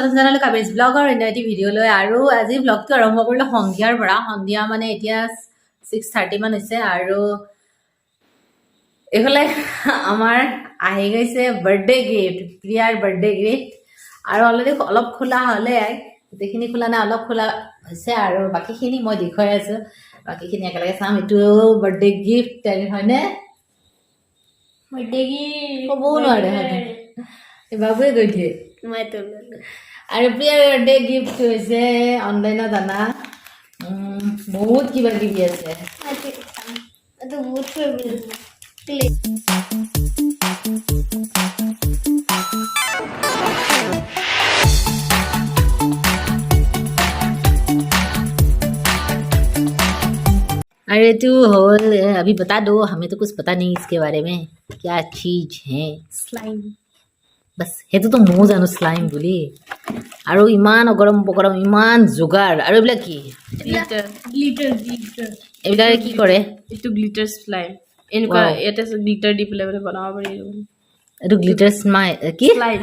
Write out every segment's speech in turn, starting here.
স্বাগতম জনালো কাবেৰীজ ব্লগৰ অন্য এটি ভিডিঅ'লৈ। আৰু আজি ব্লগটো আৰম্ভ কৰিলোঁ সন্ধিয়াৰ পৰা। সন্ধিয়া মানে এতিয়া 6:30 মান হৈছে আৰু এইফালে আমাৰ আহি গৈছে বাৰ্থডে গিফ্ট, প্ৰিয়াৰ বাৰ্থডে গিফ্ট। আৰু অলৰেডি অলপ খোলা হ'লে, গোটেইখিনি খোলা নাই, অলপ খোলা হৈছে আৰু বাকীখিনি মই দেখুৱাই আছোঁ। বাকীখিনি একেলগে চাম। এইটো বাৰ্থডে গিফ্ট হয়নে? বাৰ্থডে গিফ্ট ক'বও নোৱাৰে হয়তো, এই বাবুৱে গৈ দিয়ে। আৰু প্ৰিয়াৰ বাৰ্থডে গিফ্ট হৈছে অনলাইনত আনা বহুত কিবা কিবি আছে। और ये तो होल अभी बता दो, हमें तो कुछ पता नहीं इसके बारे में, क्या चीज है? স্লাইম बस সেইটোতো ময়ো জানো স্লাইম বুলি। আৰু ইমান অগৰম বগৰম, ইমান যোগাৰ। আৰু এইবিলাক কি? গ্লিটাৰ গ্লিটাৰ গ্লিটাৰ এইবিলাকে কি কৰে? এইটো গ্লিটাৰ স্লাইম। এনেকুৱা Wow. ইয়াতে গ্লিটাৰ দি পেলাই মানে বনাব পাৰি। এইটো গ্লিটাৰ স্মাই কি? স্লাইম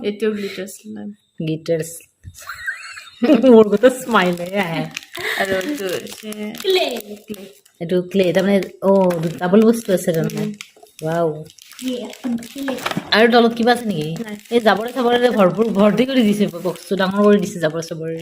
এইটো গ্লিটাৰ স্লাইম। গ্লিটাৰ মোৰ গোটেই স্মাইলে আহে। আৰু এইটো ক্লে ক্লে এইটো ক্লে, তাৰমানে ডাবল বস্তু আছে তাৰমানে। ৱাও। আৰু তলত কিবা আছে নেকি? নাই। এই জাবৰে চাবৰে ভৰ্তি কৰি দিছে, বক্সটো ডাঙৰ কৰি দিছে জাবৰে চাবৰে।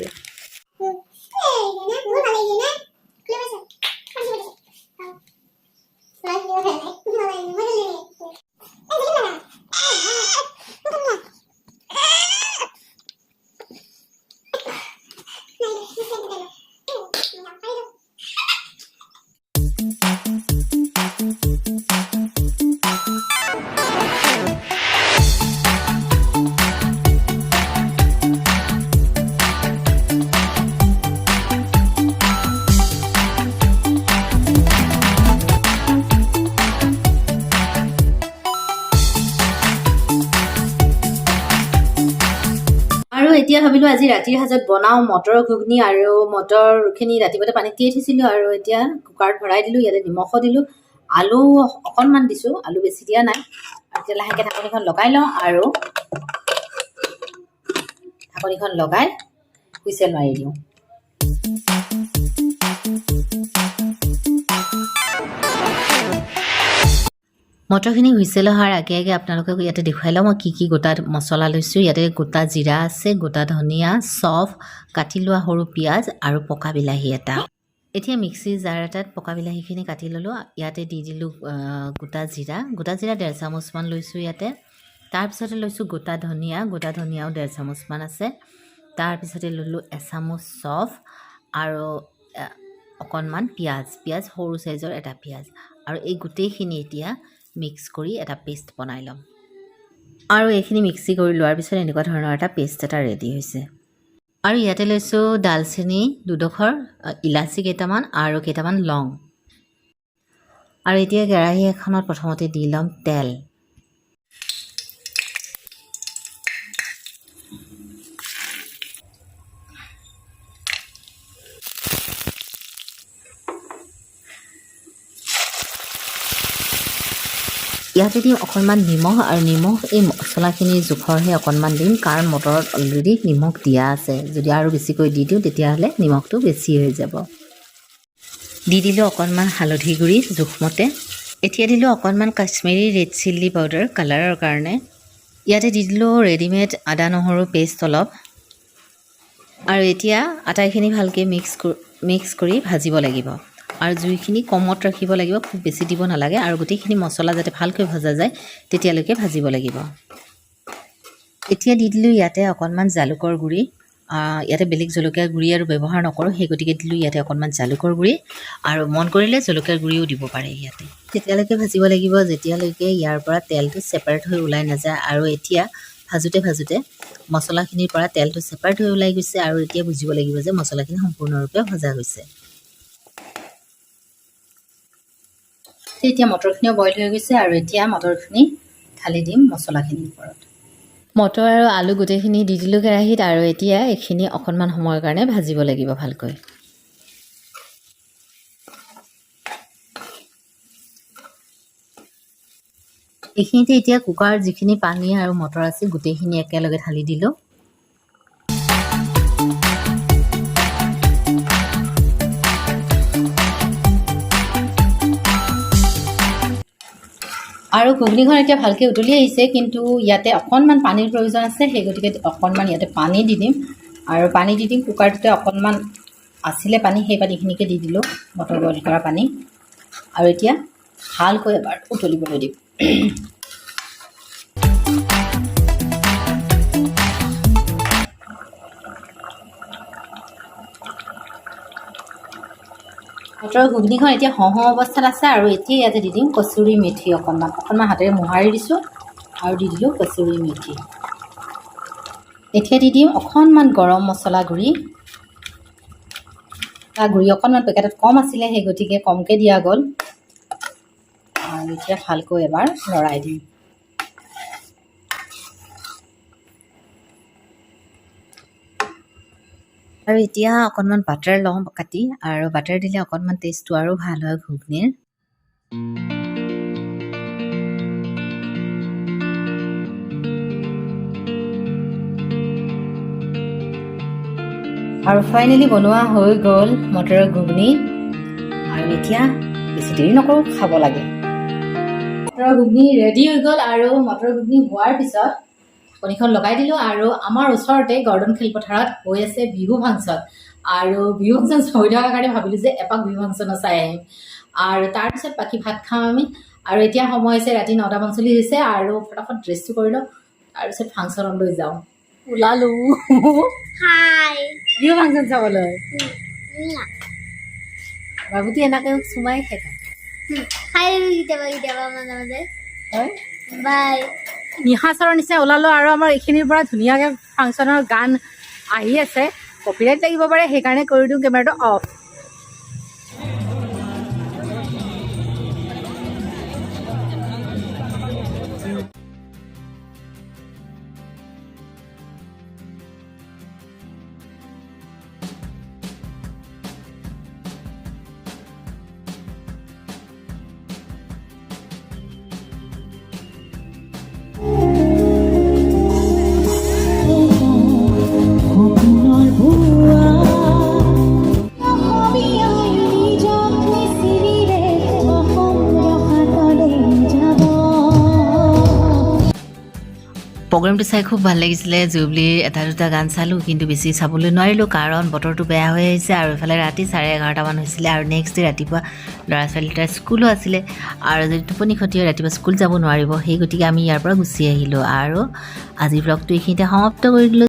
আৰু এতিয়া ভাবিলোঁ আজি ৰাতিৰ সাজত বনাওঁ মটৰৰ ঘুগনি। আৰু মটৰখিনি ৰাতিপুৱাতে পানীত তিয়াই থৈছিলোঁ আৰু এতিয়া কুকাৰত ভৰাই দিলোঁ। ইয়াতে নিমখো দিলোঁ, আলু অকণমান দিছোঁ, আলু বেছি দিয়া নাই। আৰু এতিয়া লাহেকৈ ঢাকনিখন লগাই লওঁ আৰু ঢাকনিখন লগাই হুইচেল মাৰি দিওঁ। মটৰখিনি হুইচেল অহাৰ আগে আগে আপোনালোকক ইয়াতে দেখুৱাই লওঁ মই কি কি গোটা মছলা লৈছোঁ। ইয়াতে গোটা জিৰা আছে, গোটা ধনিয়া, চফ, কাটি লোৱা সৰু পিঁয়াজ আৰু পকা বিলাহী এটা। এতিয়া মিক্সিৰ জাৰ এটাত পকা বিলাহীখিনি কাটি ল'লোঁ। ইয়াতে দি দিলোঁ গোটা জিৰা 1.5 চামুচমান লৈছোঁ ইয়াতে। তাৰপিছতে লৈছোঁ গোটা ধনিয়াও 1.5 চামুচমান আছে। তাৰপিছতে ল'লোঁ এচামুচ চফ আৰু অকণমান পিঁয়াজ সৰু চাইজৰ এটা পিঁয়াজ। আৰু এই গোটেইখিনি এতিয়া মিক্স কৰি এটা পেষ্ট বনাই ল'ম। আৰু এইখিনি মিক্সি কৰি লোৱাৰ পিছত এনেকুৱা ধৰণৰ এটা পেষ্ট এটা ৰেডি হৈছে। আৰু ইয়াতে লৈছোঁ ডালচেনি 2ডোখৰ, ইলাচি কেইটামান আৰু কেইটামান লং। আৰু এতিয়া কেৰাহী এখনত প্ৰথমতে দি ল'ম তেল। ইয়াতে দিম অকণমান নিমখ, আৰু নিমখ এই মছলাখিনিৰ জোখৰহে অকণমান দিম, কাৰণ মটৰত অলৰেডি নিমখ দিয়া আছে। যদি আৰু বেছিকৈ দি দিওঁ তেতিয়াহ'লে নিমখটো বেছি হৈ যাব। দি দিলোঁ অকণমান হালধি গুড়ি জোখমতে। এতিয়া দিলোঁ অকণমান কাশ্মীৰী ৰেড চিলি পাউডাৰ কালাৰৰ কাৰণে। ইয়াতে দি দিলোঁ ৰেডিমেড আদা নহৰু পেষ্ট অলপ। আৰু এতিয়া আটাইখিনি ভালকৈ মিক্স কৰি ভাজিব লাগিব। আৰু জুইখিনি কমত ৰাখিব লাগিব, খুব বেছি দিব নালাগে। আৰু গোটেইখিনি মছলা যাতে ভালকৈ ভজা যায় তেতিয়ালৈকে ভাজিব লাগিব। এতিয়া দি দিলোঁ ইয়াতে অকণমান জালুকৰ গুড়ি। ইয়াতে বেলেগ জলকীয়া গুড়ি আৰু ব্যৱহাৰ নকৰোঁ, সেই গতিকে দিলোঁ ইয়াতে অকণমান জালুকৰ গুড়ি। আৰু মন কৰিলে জলকীয়াৰ গুড়িও দিব পাৰে ইয়াতে। তেতিয়ালৈকে ভাজিব লাগিব যেতিয়ালৈকে ইয়াৰ পৰা তেলটো ছেপাৰেট হৈ ওলাই নাযায়। আৰু এতিয়া ভাজোঁতে মছলাখিনিৰ পৰা তেলটো ছেপাৰেট হৈ ওলাই গৈছে। আৰু এতিয়া বুজিব লাগিব যে মছলাখিনি সম্পূৰ্ণৰূপে ভজা হৈছে। এতিয়া মটৰখিনিও বইল হৈ গৈছে। আৰু এতিয়া মটৰখিনি ঢালি দিম মছলাখিনিৰ ওপৰত। মটৰ আৰু আলু গোটেইখিনি দি দিলোঁ কেৰাহীত। আৰু এতিয়া এইখিনি অকণমান সময়ৰ কাৰণে ভাজিব লাগিব ভালকৈ। এইখিনিতে এতিয়া কুকাৰৰ যিখিনি পানী আৰু মটৰ আছিল গোটেইখিনি একেলগে ঢালি দিলোঁ। আৰু ঘুগনিখন এতিয়া ভালকৈ উতলি আহিছে, কিন্তু ইয়াতে অকণমান পানীৰ প্ৰয়োজন আছে, সেই গতিকে অকণমান ইয়াতে পানী দি দিম। আৰু পানী দি দিম, কুকাৰটোতে অকণমান আছিলে পানী, সেই পানীখিনিকে দি দিলোঁ, মটৰ বইল কৰা পানী। আৰু এতিয়া ভালকৈ এবাৰ উতলিবলৈ দিম। মটৰৰ ঘুগনিখন এতিয়া হওঁ অৱস্থাত আছে। আৰু এতিয়া ইয়াতে দি দিম কচুৰি মেথি, অকণমান হাতেৰে মোহাৰি দিছোঁ আৰু দি দিলোঁ কচুৰি মেথি। এতিয়া দি দিম অকণমান গৰম মছলা গুড়ি। তাৰ গুড়ি অকণমান পেকেটত কম আছিলে, সেই গতিকে কমকৈ দিয়া গ'ল। আৰু এতিয়া ভালকৈ এবাৰ লৰাই দিম। আৰু এতিয়া অকণমান বাটাৰ লওঁ কাটি, আৰু বাটাৰ দিলে অকণমান টেষ্টটো আৰু ভাল হয় ঘুগনিৰ। আৰু ফাইনেলি বনোৱা হৈ গ'ল মটৰৰ ঘুগনি। আৰু এতিয়া বেছি দেৰি নকৰোঁ, খাব লাগে। মটৰৰ ঘুগনি ৰেডি হৈ গ'ল। আৰু মটৰৰ ঘুগনি হোৱাৰ পিছত ঢাকনিখন লগাই দিলোঁ। আৰু আমাৰ ওচৰতে গৰ্ডন খেলপথাৰত হৈ আছে বিহু ফাংচন। আৰু বিহু ফাংচন হৈ থকাৰ কাৰণে ভাবিলোঁ যে এপাক বিহু ফাংচনো চাই আহিম। আৰু তাৰপিছত বাকী ভাত খাম আমি। আৰু এতিয়া সময় হৈছে ৰাতি 9:45 হৈছে। আৰু ফটাফট ড্ৰেছটো কৰি লওঁ, তাৰপিছত ফাংচনলৈ যাওঁ। ওলালো বিহু ফাংচন চাবলৈ। বাবুটি এনেকৈ চুমাই নিশাচৰৰ নিচিনা ওলালো। আৰু আমাৰ এইখিনিৰ পৰা ধুনীয়াকৈ ফাংচনৰ গান আহি আছে, কপিৰাইট লাগিব পাৰে, সেইকাৰণে কৰি দিওঁ কেমেৰাটো অফ। প্ৰগ্ৰেমটো চাই খুব ভাল লাগিছিলে। জুবলিৰ এটা দুটা গান চালোঁ, কিন্তু বেছি চাবলৈ নোৱাৰিলোঁ কাৰণ বতৰটো বেয়া হৈ আহিছে। আৰু এইফালে ৰাতি 11:30মান হৈছিলে। আৰু নেক্সট ডে ৰাতিপুৱা ল'ৰা ছোৱালীকেইটাৰ স্কুলো আছিলে। আৰু যদি টোপনি ক্ষতি হয় ৰাতিপুৱা স্কুল যাব নোৱাৰিব, সেই গতিকে আমি ইয়াৰ পৰা গুচি আহিলোঁ। আৰু আজিৰ ব্লগটো এইখিনিতে সমাপ্ত কৰি দিলোঁ।